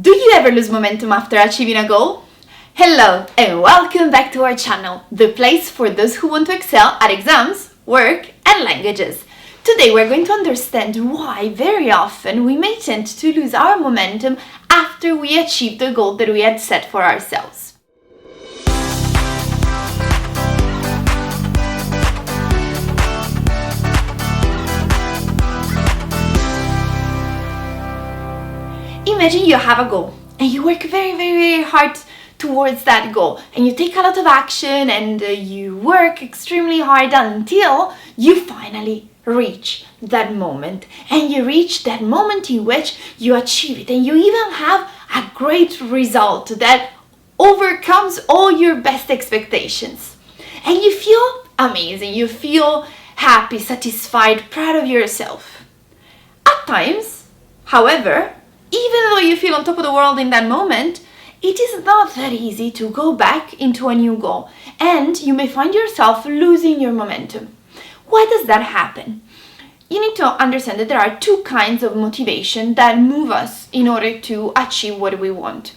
Do you ever lose momentum after achieving a goal? Hello and welcome back to our channel, the place for those who want to excel at exams, work and languages. Today we're going to understand why very often we may tend to lose our momentum after we achieve the goal that we had set for ourselves. Imagine you have a goal and you work very hard towards that goal, and you take a lot of action and you work extremely hard until you finally reach that moment, and you reach that moment in which you achieve it and you even have a great result that overcomes all your best expectations, and you feel amazing, you feel happy, satisfied, proud of yourself. At times, however, even though you feel on top of the world in that moment, it is not that easy to go back into a new goal, and you may find yourself losing your momentum. Why does that happen? You need to understand that there are two kinds of motivation that move us in order to achieve what we want.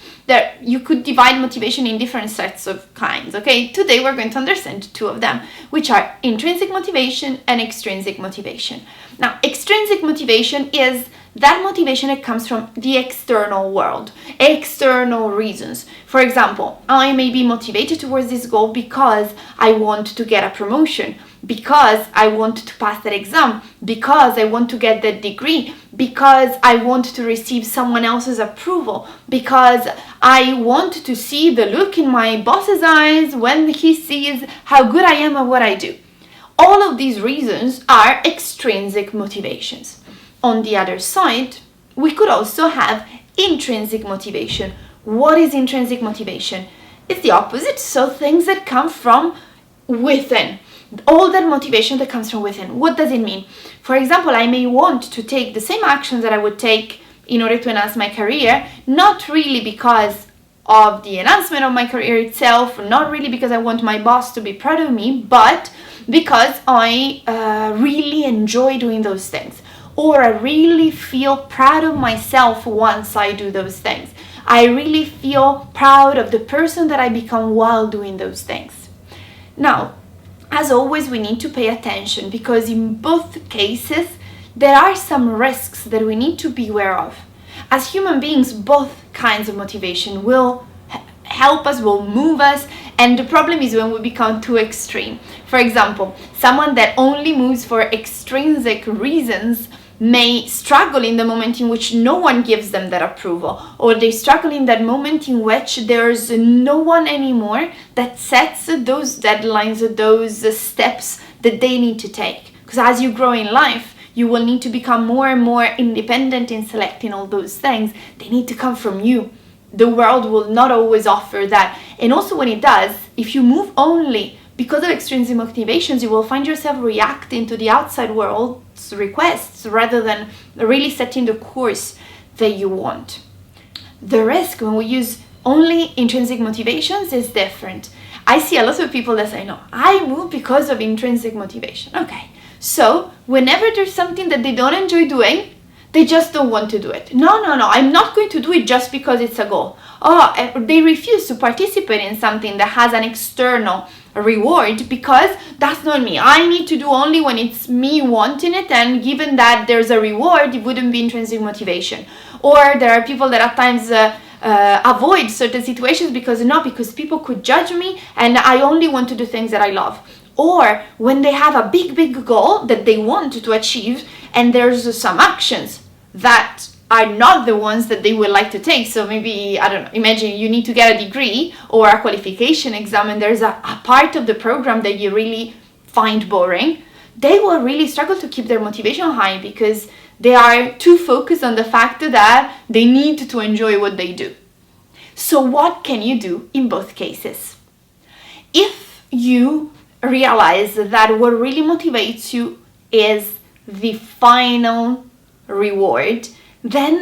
You could divide motivation in different sets of kinds, okay? Today we're going to understand two of them, which are intrinsic motivation and extrinsic motivation. Now, extrinsic motivation is that motivation that comes from the external world, external reasons. For example, I may be motivated towards this goal because I want to get a promotion, because I want to pass that exam, because I want to get that degree, because I want to receive someone else's approval, because I want to see the look in my boss's eyes when he sees how good I am at what I do. All of these reasons are extrinsic motivations. On the other side, we could also have intrinsic motivation. What is intrinsic motivation? It's the opposite, so things that come from within. All that motivation that comes from within. What does it mean? For example, I may want to take the same actions that I would take in order to enhance my career, not really because of the enhancement of my career itself, not really because I want my boss to be proud of me, but because I really enjoy doing those things, or I really feel proud of myself once I do those things. I really feel proud of the person that I become while doing those things. Now, as always, we need to pay attention, because in both cases, there are some risks that we need to be aware of. As human beings, both kinds of motivation will help us, will move us, and the problem is when we become too extreme. For example, someone that only moves for extrinsic reasons may struggle in the moment in which no one gives them that approval, or they struggle in that moment in which there's no one anymore that sets those deadlines, those steps that they need to take. Because as you grow in life, you will need to become more and more independent in selecting all those things. They need to come from you. The world will not always offer that. And also when it does, if you move only because of extrinsic motivations, you will find yourself reacting to the outside world's requests rather than really setting the course that you want. The risk when we use only intrinsic motivations is different. I see a lot of people that say, no, I move because of intrinsic motivation. Okay, so whenever there's something that they don't enjoy doing, they just don't want to do it. No, I'm not going to do it just because it's a goal. They refuse to participate in something that has an external reward because that's not me. I need to do only when it's me wanting it, and given that there's a reward, it wouldn't be intrinsic motivation. Or there are people that at times avoid certain situations because people could judge me, and I only want to do things that I love. Or when they have a big goal that they want to achieve, and there's some actions that are not the ones that they would like to take. So maybe, I don't know, imagine you need to get a degree or a qualification exam, and there's a part of the program that you really find boring. They will really struggle to keep their motivation high because they are too focused on the fact that they need to enjoy what they do. So what can you do in both cases? If you realize that what really motivates you is the final reward, then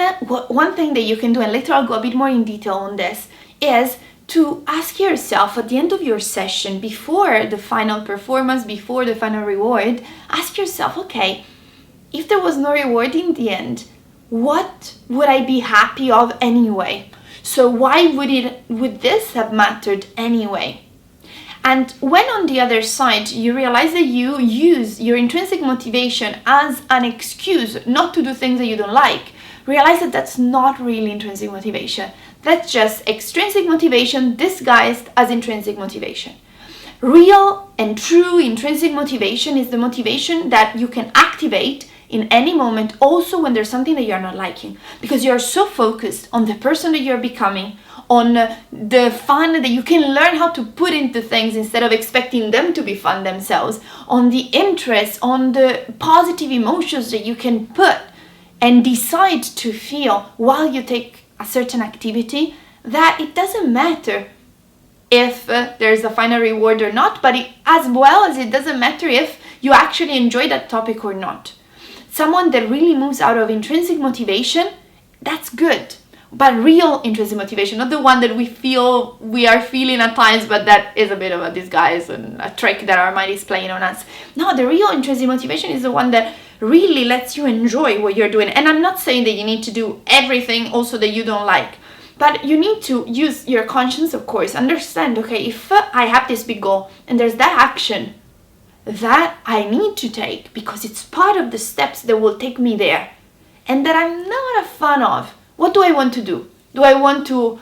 one thing that you can do, and later I'll go a bit more in detail on this, is to ask yourself at the end of your session, before the final performance, before the final reward, ask yourself, okay, if there was no reward in the end, what would I be happy of anyway? So why would this have mattered anyway? And when on the other side you realize that you use your intrinsic motivation as an excuse not to do things that you don't like, realize that that's not really intrinsic motivation. That's just extrinsic motivation disguised as intrinsic motivation. Real and true intrinsic motivation is the motivation that you can activate in any moment, also when there's something that you're not liking, because you're so focused on the person that you're becoming, on the fun that you can learn how to put into things instead of expecting them to be fun themselves, on the interest, on the positive emotions that you can put and decide to feel while you take a certain activity, that it doesn't matter if there's a final reward or not, but as well as it doesn't matter if you actually enjoy that topic or not. Someone that really moves out of intrinsic motivation, that's good. But real intrinsic motivation, not the one that we are feeling at times, but that is a bit of a disguise and a trick that our mind is playing on us. No, the real intrinsic motivation is the one that really lets you enjoy what you're doing. And I'm not saying that you need to do everything also that you don't like, but you need to use your conscience, of course. Understand, okay, if I have this big goal and there's that action that I need to take because it's part of the steps that will take me there and that I'm not a fan of, what do I want to do? Do I want to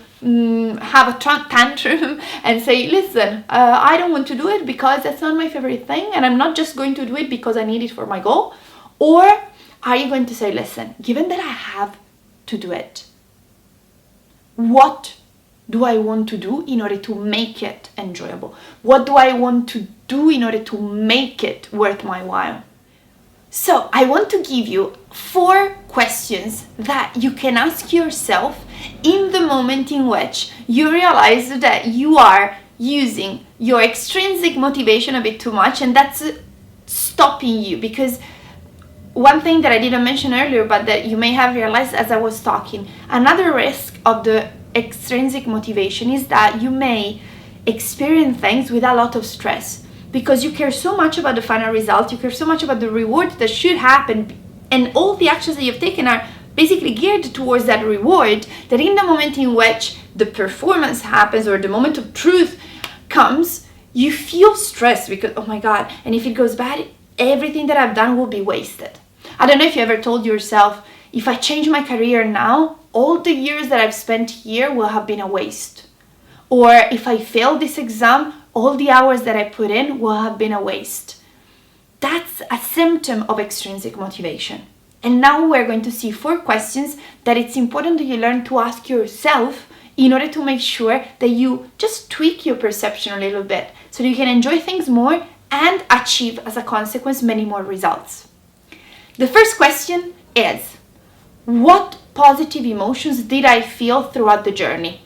have a tantrum and say, listen, I don't want to do it because that's not my favorite thing and I'm not just going to do it because I need it for my goal? Or are you going to say, listen, given that I have to do it, what do I want to do in order to make it enjoyable? What do I want to do in order to make it worth my while? So I want to give you 4 questions that you can ask yourself in the moment in which you realize that you are using your extrinsic motivation a bit too much and that's stopping you. Because one thing that I didn't mention earlier, but that you may have realized as I was talking, another risk of the extrinsic motivation is that you may experience things with a lot of stress because you care so much about the final result, you care so much about the reward that should happen, and all the actions that you've taken are basically geared towards that reward, that in the moment in which the performance happens or the moment of truth comes, you feel stressed because, oh my God, and if it goes bad, everything that I've done will be wasted. I don't know if you ever told yourself, if I change my career now, all the years that I've spent here will have been a waste. Or if I fail this exam, all the hours that I put in will have been a waste. That's a symptom of extrinsic motivation. And now we're going to see 4 questions that it's important that you learn to ask yourself in order to make sure that you just tweak your perception a little bit so that you can enjoy things more and achieve, as a consequence, many more results. The first question is, what positive emotions did I feel throughout the journey?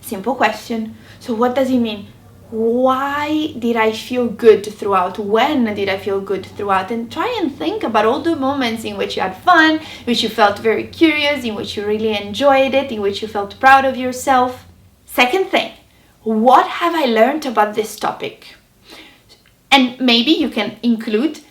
Simple question. So what does it mean? Why did I feel good throughout? When did I feel good throughout? And try and think about all the moments in which you had fun, in which you felt very curious, in which you really enjoyed it, in which you felt proud of yourself. Second thing, what have I learned about this topic? And maybe you can include,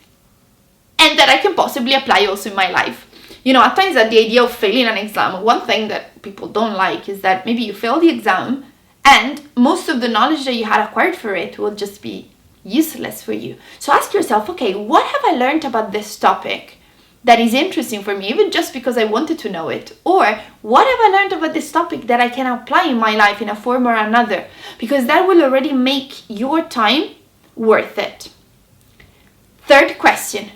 and that I can possibly apply also in my life. You know, at times that the idea of failing an exam, one thing that people don't like is that maybe you fail the exam and most of the knowledge that you had acquired for it will just be useless for you. So ask yourself, okay, what have I learned about this topic that is interesting for me, even just because I wanted to know it? Or what have I learned about this topic that I can apply in my life in a form or another? Because that will already make your time worth it. Third question,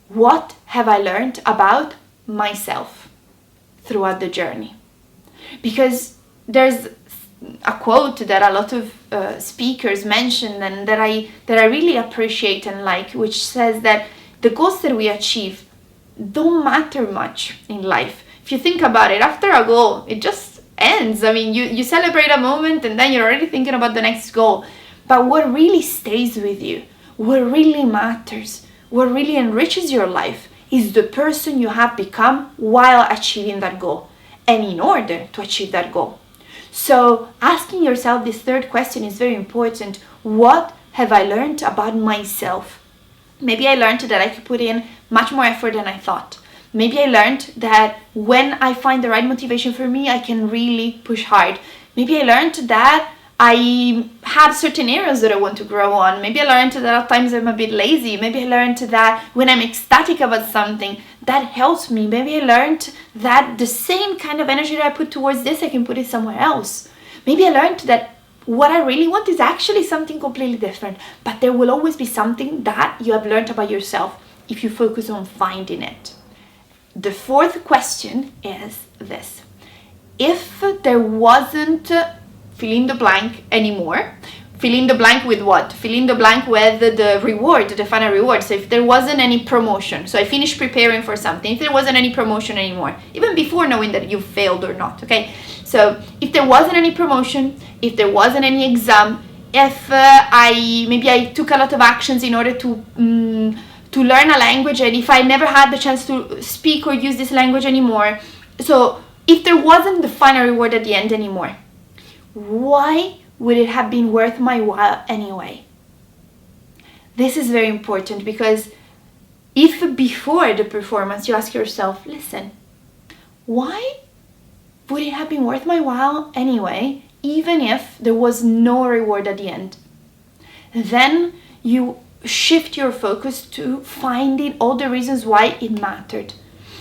what have I learned about myself throughout the journey? Because there's a quote that a lot of speakers mention and that I really appreciate and like, which says that the goals that we achieve don't matter much in life. If you think about it, after a goal, it just ends. I mean, you celebrate a moment and then you're already thinking about the next goal. But what really stays with you, what really matters, what really enriches your life is the person you have become while achieving that goal and in order to achieve that goal. So asking yourself this third question is very important. What have I learned about myself? Maybe I learned that I could put in much more effort than I thought. Maybe I learned that when I find the right motivation for me, I can really push hard. Maybe I learned that I have certain areas that I want to grow on. Maybe I learned that at times I'm a bit lazy. Maybe I learned that when I'm ecstatic about something, that helps me. Maybe I learned that the same kind of energy that I put towards this, I can put it somewhere else. Maybe I learned that what I really want is actually something completely different. But there will always be something that you have learned about yourself if you focus on finding it. The fourth question is this. If there wasn't fill in the blank anymore, fill in the blank with what? Fill in the blank with the reward, the final reward. So if there wasn't any promotion, so I finished preparing for something, if there wasn't any promotion anymore, even before knowing that you failed or not, okay? So if there wasn't any promotion, if there wasn't any exam, if maybe I took a lot of actions in order to learn a language, and if I never had the chance to speak or use this language anymore, so if there wasn't the final reward at the end anymore, why would it have been worth my while anyway? This is very important, because if before the performance you ask yourself, listen, why would it have been worth my while anyway, even if there was no reward at the end? Then you shift your focus to finding all the reasons why it mattered.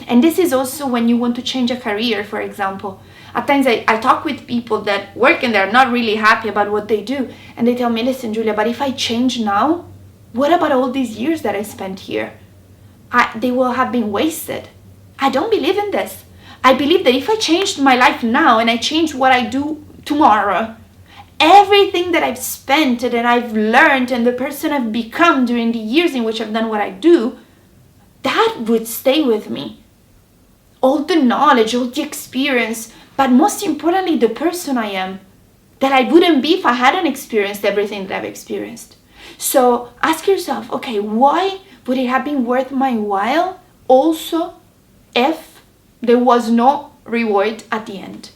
And this is also when you want to change a career, for example. At times I talk with people that work and they're not really happy about what they do. And they tell me, listen, Giulia, but if I change now, what about all these years that I spent here? They will have been wasted. I don't believe in this. I believe that if I changed my life now and I change what I do tomorrow, everything that I've spent and that I've learned and the person I've become during the years in which I've done what I do, that would stay with me. All the knowledge, all the experience, but most importantly, the person I am, that I wouldn't be if I hadn't experienced everything that I've experienced. So ask yourself, okay, why would it have been worth my while also if there was no reward at the end?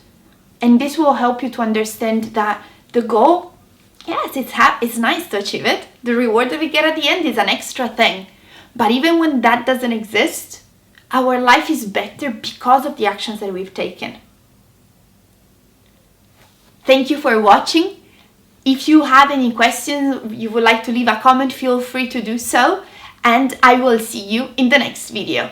And this will help you to understand that the goal, yes, it's nice to achieve it. The reward that we get at the end is an extra thing. But even when that doesn't exist, our life is better because of the actions that we've taken. Thank you for watching. If you have any questions, you would like to leave a comment, feel free to do so. And I will see you in the next video.